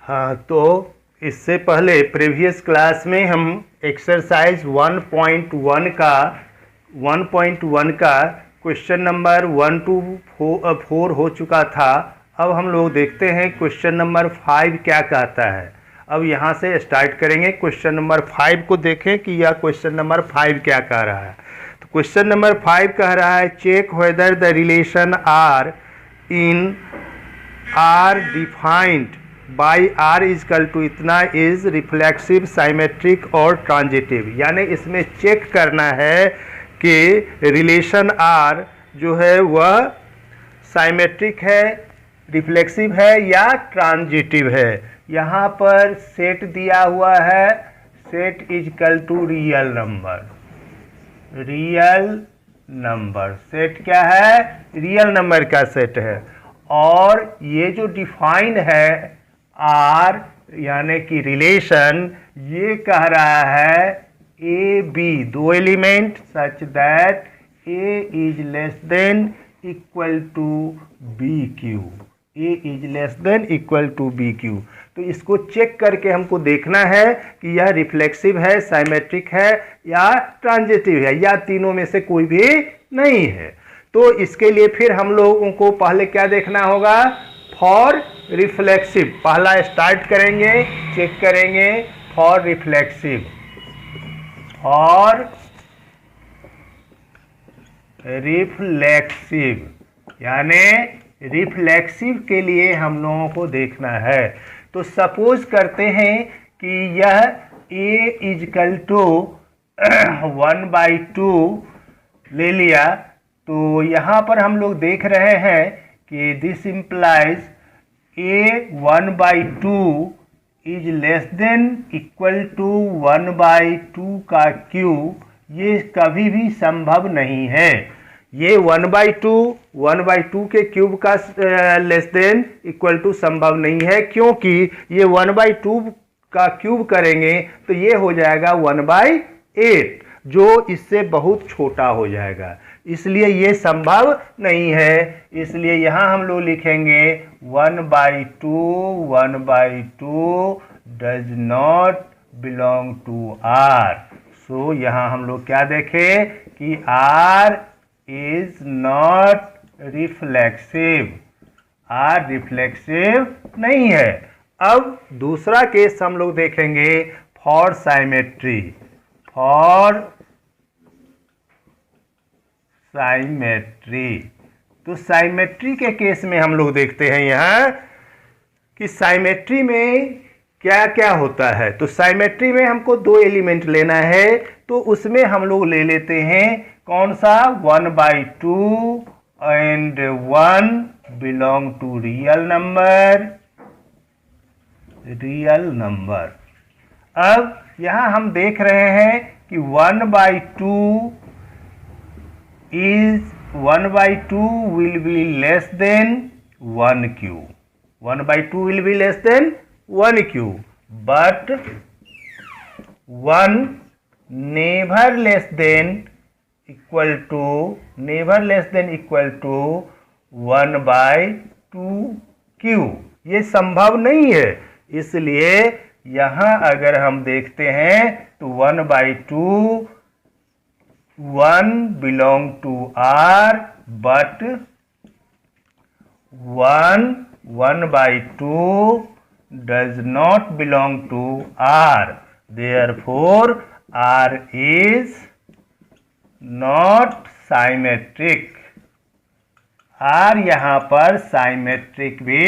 हाँ, तो इससे पहले प्रीवियस क्लास में हम एक्सरसाइज 1.1 का क्वेश्चन नंबर 1 to 4 हो चुका था। अब हम लोग देखते हैं क्वेश्चन नंबर 5 क्या कहता है। अब यहाँ से स्टार्ट करेंगे, क्वेश्चन नंबर 5 को देखें कि यह क्वेश्चन नंबर 5 क्या कह रहा है। तो क्वेश्चन नंबर 5 कह रहा है check whether the relation R defined by R equal to इतना इज रिफ्लेक्सिव, साइमेट्रिक और ट्रांजिटिव। यानी इसमें चेक करना है कि रिलेशन आर जो है वह साइमेट्रिक है, रिफ्लेक्सिव है या ट्रांजिटिव है। यहाँ पर सेट दिया हुआ है, set equal to real number. Real number set क्या है? रियल नंबर का सेट है। और ये जो डिफाइन है आर यानी कि रिलेशन, ये कह रहा है ए बी, दो element such that A is less than equal to B cube. A is less than equal to B cube. तो इसको चेक करके हमको देखना है कि यह रिफ्लेक्सिव है, साइमेट्रिक है या ट्रांजिटिव है, या तीनों में से कोई भी नहीं है। तो इसके लिए फिर हम लोगों को पहले क्या देखना होगा? फॉर रिफ्लेक्सिव पहला स्टार्ट करेंगे, चेक करेंगे फॉर रिफ्लेक्सिव। फॉर रिफ्लेक्सिव यानी रिफ्लेक्सिव के लिए हम लोगों को देखना है। तो सपोज करते हैं कि यह ए इजकल टू 1/2 ले लिया। तो यहाँ पर हम लोग देख रहे हैं कि this implies A 1/2 is less than equal to 1/2 का क्यूब। ये कभी भी संभव नहीं है। ये 1/2 के क्यूब का लेस देन इक्वल टू संभव नहीं है, क्योंकि ये 1/2 का क्यूब करेंगे तो ये हो जाएगा 1/8, जो इससे बहुत छोटा हो जाएगा। इसलिए ये संभव नहीं है। इसलिए यहाँ हम लोग लिखेंगे 1/2 does not belong to R. So यहाँ हम लोग क्या देखें कि R is not reflexive. R reflexive नहीं है। अब दूसरा केस हम लोग देखेंगे फॉर साइमेट्री। फॉर साइमेट्री, तो साइमेट्री के केस में हम लोग देखते हैं यहाँ कि साइमेट्री में क्या क्या होता है। तो साइमेट्री में हमको दो एलिमेंट लेना है, तो उसमें हम लोग ले लेते हैं कौन सा? 1/2 and 1 belong to real number. Real number. अब यहाँ हम देख रहे हैं कि 1/2 will be less than 1 cube. 1/2 will be less than 1 cube, but 1 never less than equal to 1/2 cube. ये संभव नहीं है। इसलिए यहाँ अगर हम देखते हैं तो 1/2 1 belong to R, but 1/2 does not belong to R. Therefore, R is not symmetric. R यहाँ पर साइमेट्रिक भी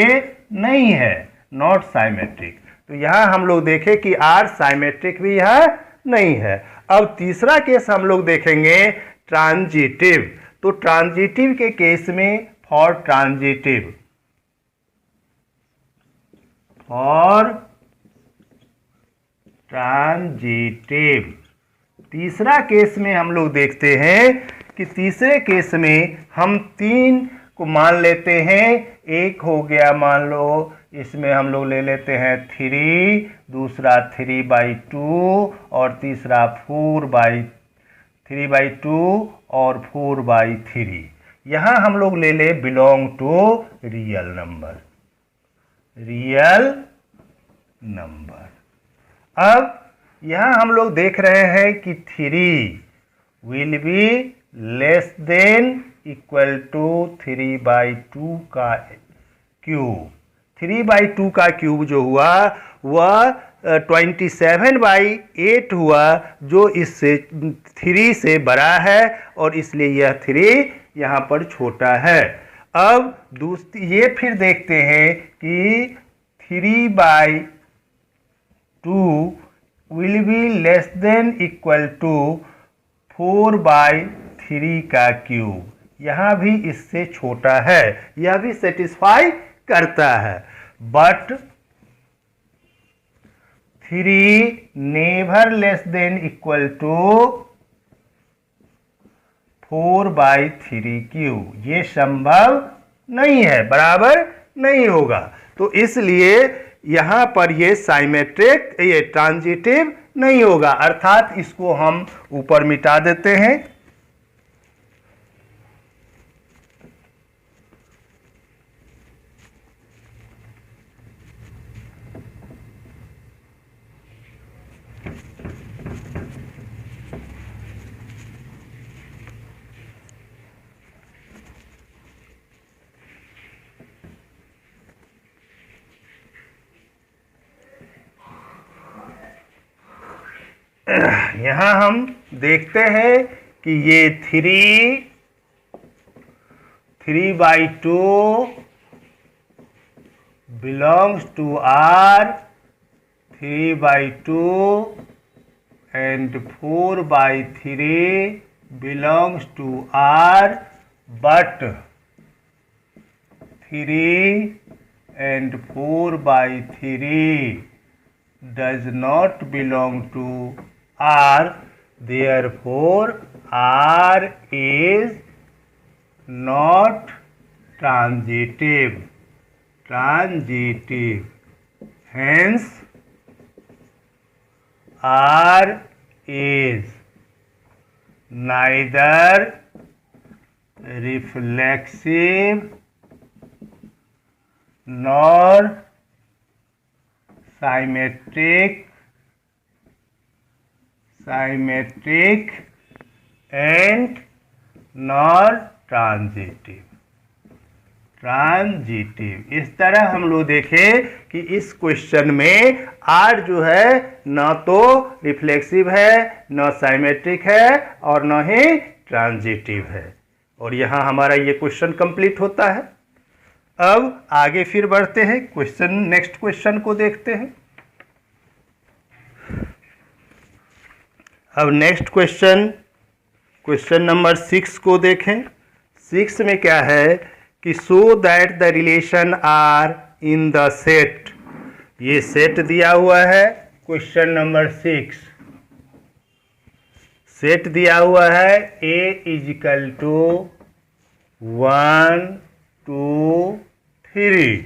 नहीं है, नॉट साइमेट्रिक। तो यहाँ हम लोग देखें कि R साइमेट्रिक भी यहाँ नहीं है। अब तीसरा केस हम लोग देखेंगे ट्रांजिटिव। तो ट्रांजिटिव के केस में फॉर ट्रांजिटिव, फॉर ट्रांजिटिव तीसरा केस में हम लोग देखते हैं कि तीसरे केस में हम 3 को मान लेते हैं। एक हो गया, मान लो इसमें हम लोग ले लेते हैं 3, दूसरा 3/2 और तीसरा 3/2 और 4/3। यहाँ हम लोग ले ले belong to real number. Real number. अब यहाँ हम लोग देख रहे हैं कि 3 will be less than equal to 3/2 का क्यूब। 3/2 का क्यूब जो हुआ वह 27/8 हुआ, जो इससे 3 से बड़ा है और इसलिए यह 3 यहाँ पर छोटा है। अब ये फिर देखते हैं कि 3/2 will be less than equal to 4/3 का क्यूब। यहाँ भी इससे छोटा है, यह भी सेटिस्फाई करता है। But 3 never less than equal to 4/3 cube, ये संभव नहीं है, बराबर नहीं होगा। तो इसलिए यहाँ पर ये साइमेट्रिक, ये ट्रांजिटिव नहीं होगा, अर्थात इसको हम ऊपर मिटा देते हैं। यहाँ हम देखते हैं कि ये 3/2 belongs to R, 3/2 and 4/3 belongs to R, but 3 and 4/3 does not belong to R, therefore R is not transitive. Hence R is neither reflexive nor symmetric and nor transitive. इस तरह हम लोग देखें कि इस क्वेश्चन में आर जो है न तो रिफ्लेक्सिव है, न साइमेट्रिक है और न ही ट्रांजिटिव है। और यहाँ हमारा ये क्वेश्चन कंप्लीट होता है। अब आगे फिर बढ़ते हैं, नेक्स्ट क्वेश्चन को देखते हैं। अब नेक्स्ट क्वेश्चन नंबर 6 को देखें। 6 में क्या है कि show that the relation R in the set. ये सेट दिया हुआ है, क्वेश्चन नंबर 6 सेट दिया हुआ है A = 1 2 3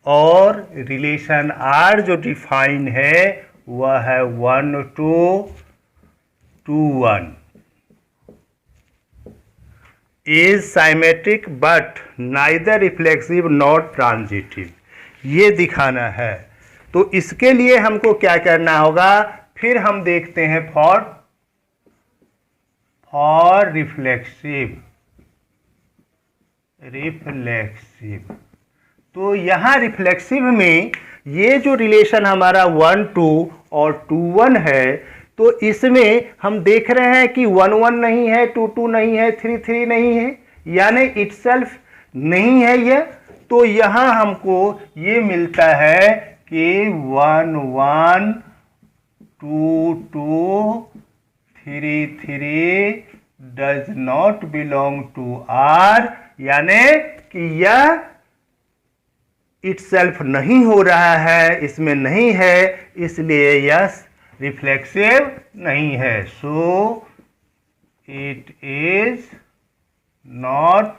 और रिलेशन R जो डिफाइन है वह है 1 2 2 1 is symmetric but neither reflexive nor transitive, ये दिखाना है। तो इसके लिए हमको क्या करना होगा, फिर हम देखते हैं फॉर रिफ्लेक्सिव। तो यहाँ रिफ्लेक्सिव में ये जो रिलेशन हमारा 1 2 और 2 1 है, तो इसमें हम देख रहे हैं कि 1 1 नहीं है, 2 2 नहीं है, 3 3 नहीं है, यानी इटसेल्फ नहीं है यह। तो यहाँ हमको ये मिलता है कि 1 1 2 2 3 3 does not belong to R, यानी कि यह इटसेल्फ नहीं हो रहा है, इसमें नहीं है, इसलिए यह रिफ्लेक्सिव नहीं है। सो it is not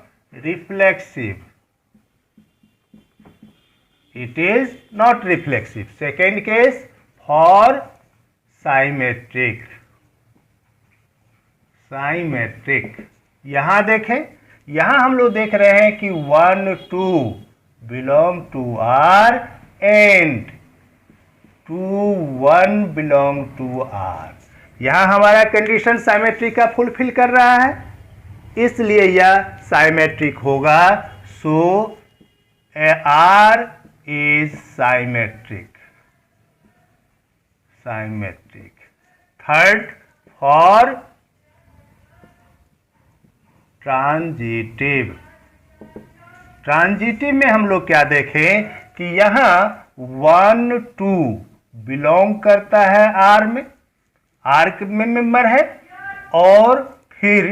reflexive. Second case for symmetric. यहां देखें, यहां हम लोग देख रहे हैं कि 1 2 belong to R and 2 1 belong to R. यहां हमारा कंडीशन साइमेट्रिक का फुलफिल कर रहा है, इसलिए यह साइमेट्रिक होगा। So R is symmetric. Third, for transitive. Transitive में हम लोग क्या देखें कि यहां 1 2 बिलोंग करता है आर में, आर में मेंबर है, और फिर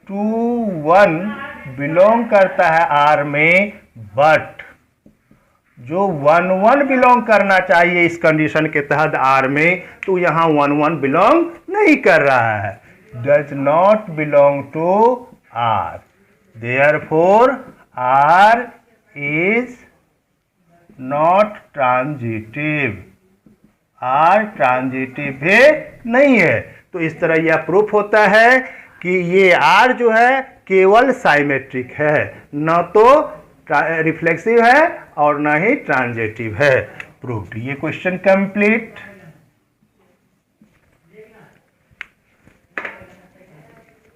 2 1 बिलोंग करता है आर में, बट जो 1 1 बिलोंग करना चाहिए इस कंडीशन के तहत आर में, तो यहां 1 1 बिलोंग नहीं कर रहा है, does not belong to R. Therefore R is not transitive. R transitive भी नहीं है। तो इस तरह यह प्रूफ होता है कि ये आर जो है केवल साइमेट्रिक है, न तो रिफ्लेक्सिव है और न ही ट्रांजिटिव है। प्रूव्ड। ये question complete.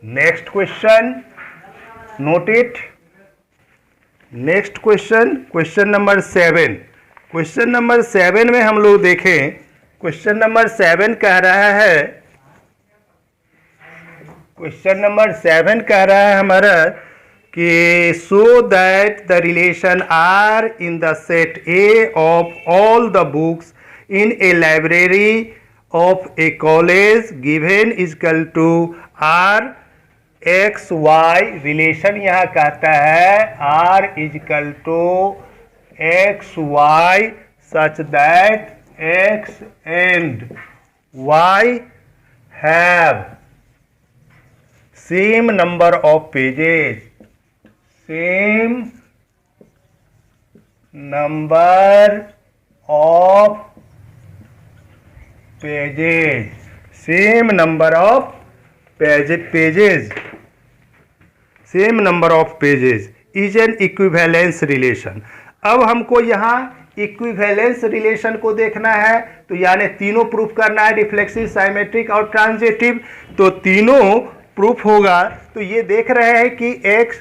Next question, note it. Next question, question number 7। Question number 7 में हम लोग देखें, क्वेश्चन नंबर 7 कह रहा है, क्वेश्चन नंबर 7 कह रहा है हमारा कि so that the relation R in the set A of all the books in a library of a college given equal to R X Y. Relation यहाँ कहता है R equal to X Y such that X and Y have same number of pages, same number of pages, same number of pages, same number of pages is an equivalence relation. अब हमको यहाँ equivalence relation को देखना है, तो यानी तीनों proof करना है, रिफ्लेक्सिव, साइमेट्रिक और ट्रांजिटिव। तो तीनों प्रूफ होगा। तो ये देख रहे हैं कि x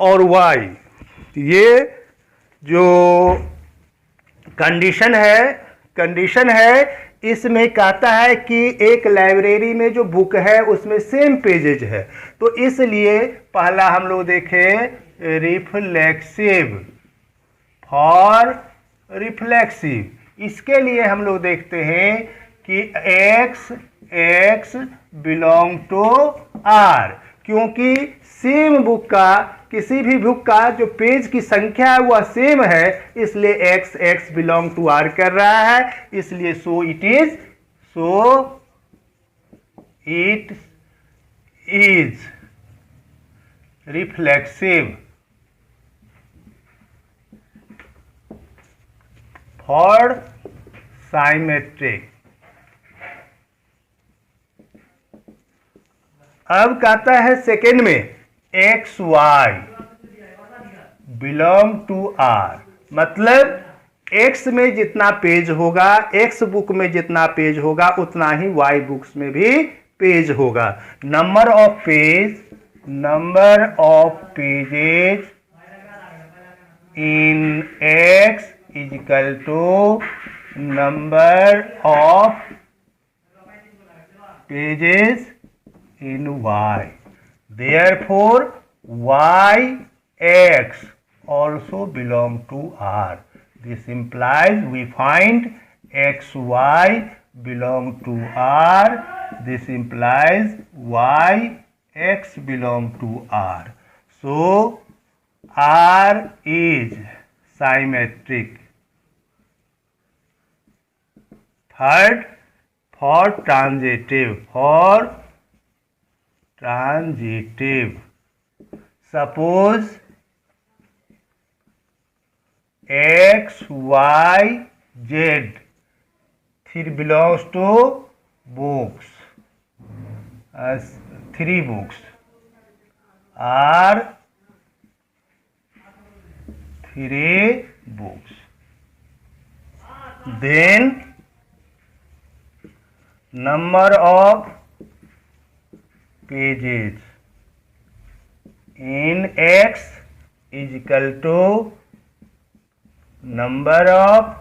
और y, ये जो कंडीशन है इसमें कहता है कि एक लाइब्रेरी में जो बुक है उसमें सेम पेजेज है। तो इसलिए पहला हम लोग देखें रिफ्लेक्सिव, फॉर रिफ्लेक्सिव। इसके लिए हम लोग देखते हैं कि x बिलोंग टू आर, क्योंकि सेम बुक का, किसी भी बुक का जो पेज की संख्या है वह सेम है, इसलिए x बिलोंग टू आर कर रहा है। इसलिए so it is reflexive for symmetric. अब कहता है सेकेंड में X Y belong to R, मतलब एक्स में जितना पेज होगा, एक्स बुक में जितना पेज होगा उतना ही वाई बुक्स में भी पेज होगा। Number of pages in X is equal to number of pages in y. Therefore, yx also belong to R. This implies we find xy belong to R. This implies yx belong to R. So, R is symmetric. Third, for transitive, suppose x, y, z 3 belongs to books, as 3 books are 3 books. Then number of pages in X is equal to number of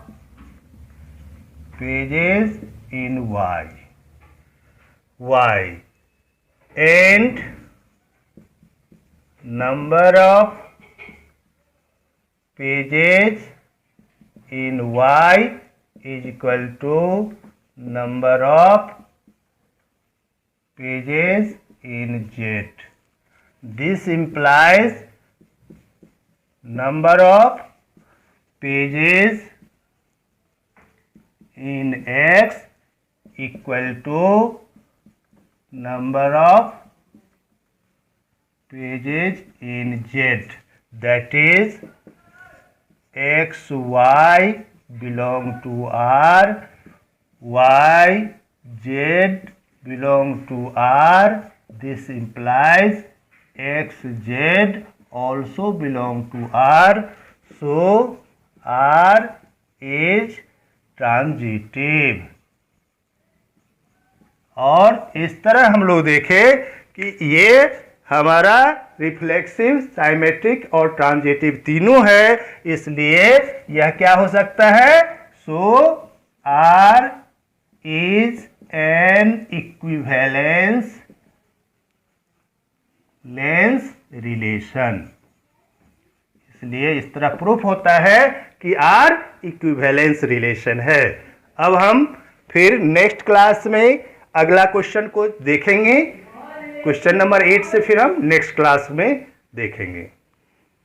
pages in Y, and number of pages in Y is equal to number of pages in Z. This implies number of pages in X equal to number of pages in Z. That is, X, Y belong to R, Y, Z belong to R. This implies X, Z also belong to R. So R is transitive. और इस तरह हम लोग देखें कि ये हमारा reflexive, symmetric और ट्रांजिटिव तीनों है, इसलिए यह क्या हो सकता है? So R is an equivalence lens relation. इसलिए इस तरह प्रूफ होता है कि आर इक्विवेलेंस रिलेशन है। अब हम फिर नेक्स्ट क्लास में अगला क्वेश्चन को देखेंगे। क्वेश्चन नंबर 8 से फिर हम नेक्स्ट क्लास में देखेंगे।